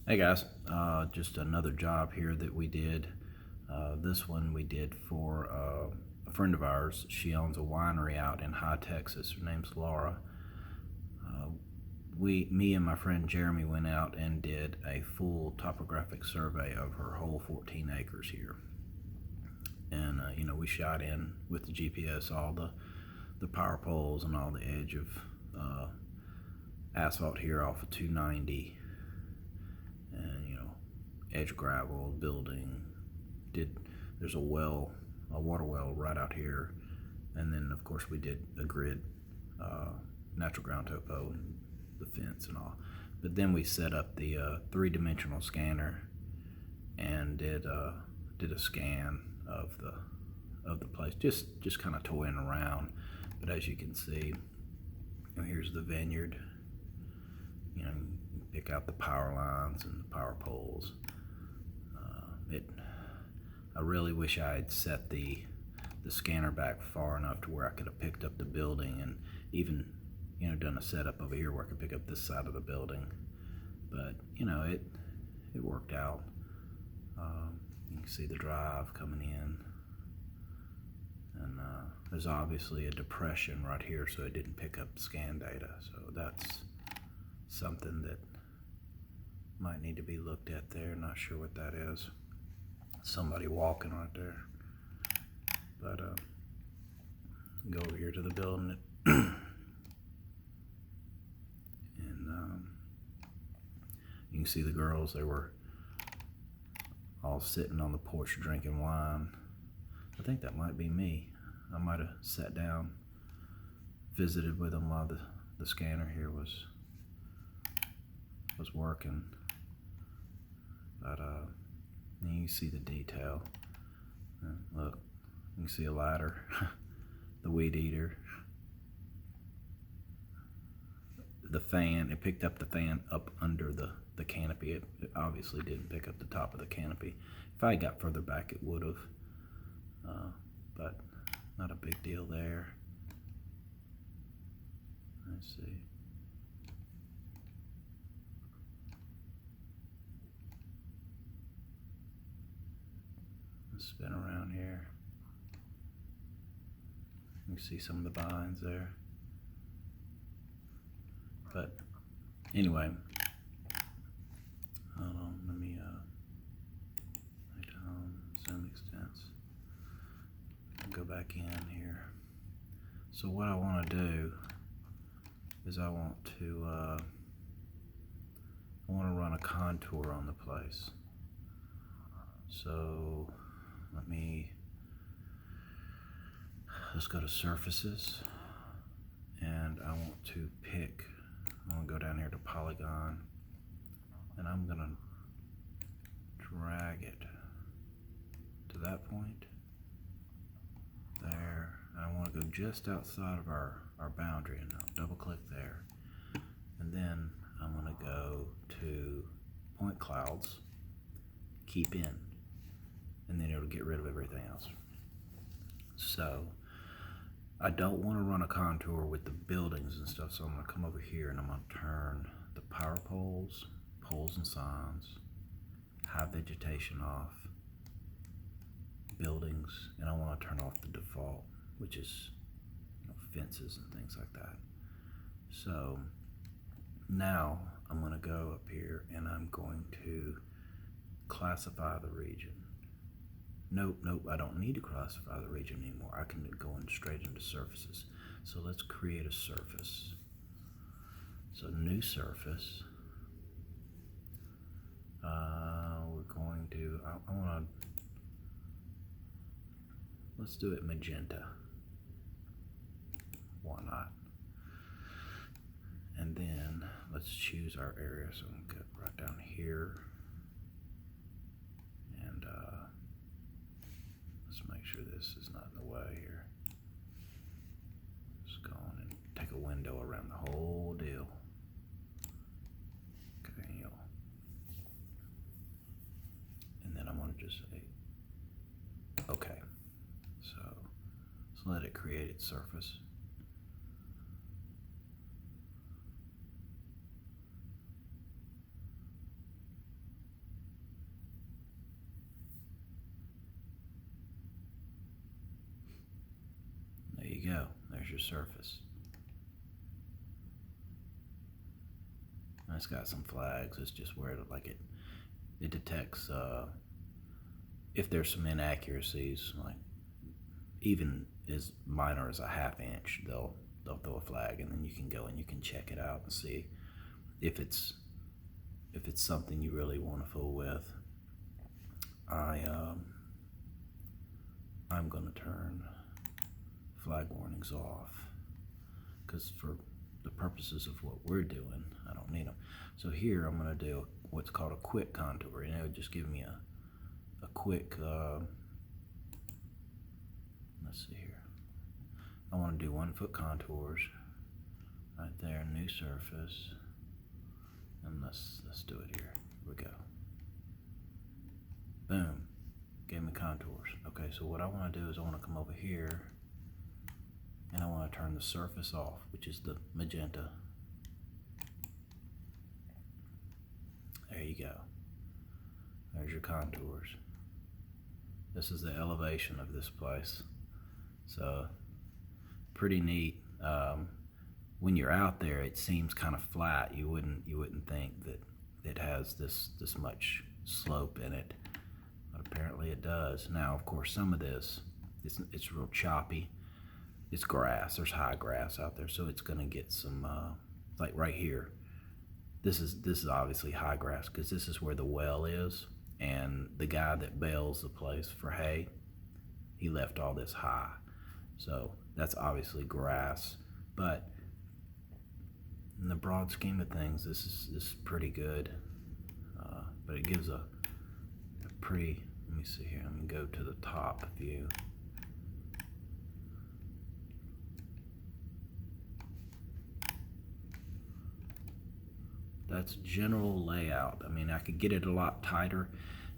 Hey guys, just another job here that we did. This one we did for a friend of ours. She owns a winery out in High Texas. Her name's Laura. Uh, me and my friend Jeremy went out and did a full topographic survey of her whole 14 acres here. And we shot in with the GPS all the power poles and all the edge of asphalt here off of 290, and edge gravel building. There's a water well right out here, and then of course we did a grid, natural ground topo and the fence and all. But then we set up the three-dimensional scanner and did a scan of the place, just kind of toying around. But as you can see, here's the vineyard. You pick out the power lines and the power poles. I really wish I had set the scanner back far enough to where I could have picked up the building and even done a setup over here where I could pick up this side of the building. But it worked out. You can see the drive coming in, and there's obviously a depression right here, so it didn't pick up the scan data. So that's something that might need to be looked at there. Not sure what that is. Somebody walking right there. But go over here to the building and you can see the girls. They were all sitting on the porch drinking wine. I think that might be me. I might have sat down, visited with them while the scanner here was working. But you can see the detail. Look, you can see a ladder, the weed eater, the fan. It picked up the fan up under the canopy. It obviously didn't pick up the top of the canopy. If I got further back, it would have. But not a big deal there. Let's see. Let's spin around here. You can see some of the vines there. But anyway, hold on, let me zoom extents. Go back in here. So what I want to do is I want to run a contour on the place. So let's go to surfaces, and I want to go down here to polygon, and I'm gonna drag it to that point there. I want to go just outside of our boundary, and I'll double click there, and then I'm going to go to point clouds, keep in, and then it'll get rid of everything else. So I don't want to run a contour with the buildings and stuff, so I'm going to come over here and I'm going to turn the power poles and signs, high vegetation off, buildings, and I want to turn off the default, which is fences and things like that. So now I'm going to go up here and I'm going to classify the region. Nope, I don't need to classify the region anymore. I can go in straight into surfaces. So let's create a surface. So new surface. We're going to, I want to, let's do it magenta. Why not? And then let's choose our area. So I'm going to go right down here. And let's make sure this is not in the way here. Just go on and take a window around the whole deal. Okay, and then I'm going to just say, okay. So let's let it create its surface. you go. There's your surface. And it's got some flags. It's just where it detects if there's some inaccuracies, like even as minor as a half inch, they'll throw a flag, and then you can go and you can check it out and see if it's something you really want to fool with. I'm going to turn flag warnings off because for the purposes of what we're doing, I don't need them. So here I'm going to do what's called a quick contour, and it would just give me a quick, let's see here. I want to do 1 foot contours right there, new surface, and let's do it here. Here we go. Boom, gave me contours. Okay, so what I want to do is I want to come over here and I want to turn the surface off, which is the magenta. There you go. There's your contours. This is the elevation of this place. So pretty neat. When you're out there, it seems kind of flat. You wouldn't think that it has this much slope in it, but apparently it does. Now, of course, some of this it's real choppy. It's grass. There's high grass out there, so it's going to get some like right here. This is obviously high grass because this is where the well is, and the guy that bales the place for hay, he left all this high. So that's obviously grass, but in the broad scheme of things, this is pretty good. But it gives a pretty, let me see here, let me go to the top view. That's general layout. I mean, I could get it a lot tighter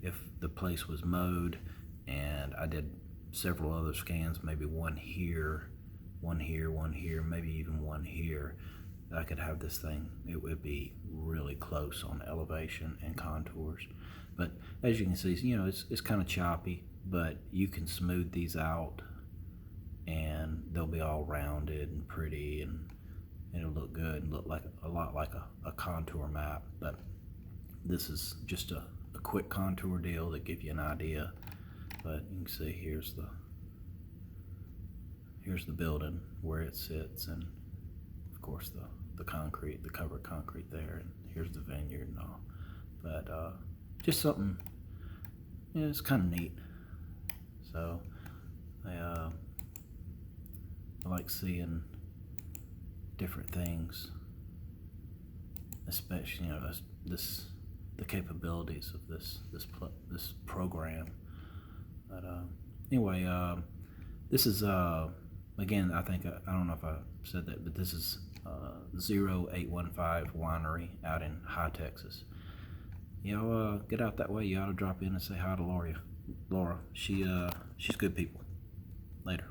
if the place was mowed, and I did several other scans, maybe one here, one here, one here, maybe even one here. I could have this thing, it would be really close on elevation and contours. But as you can see, you know, it's kind of choppy, but you can smooth these out and they'll be all rounded and pretty, and it'll look good and look like a lot like a contour map. But this is just a quick contour deal to give you an idea. But you can see here's the building where it sits, and of course the concrete, the covered concrete there, and here's the vineyard and all. But just something, you know, it's kind of neat. So I like seeing different things, especially, you know, the capabilities of this program. But anyway, this is again, I think I don't know if I said that, but this is 0815 Winery out in High Texas. Y'all get out that way. You ought to drop in and say hi to Laura. She's good people. Later.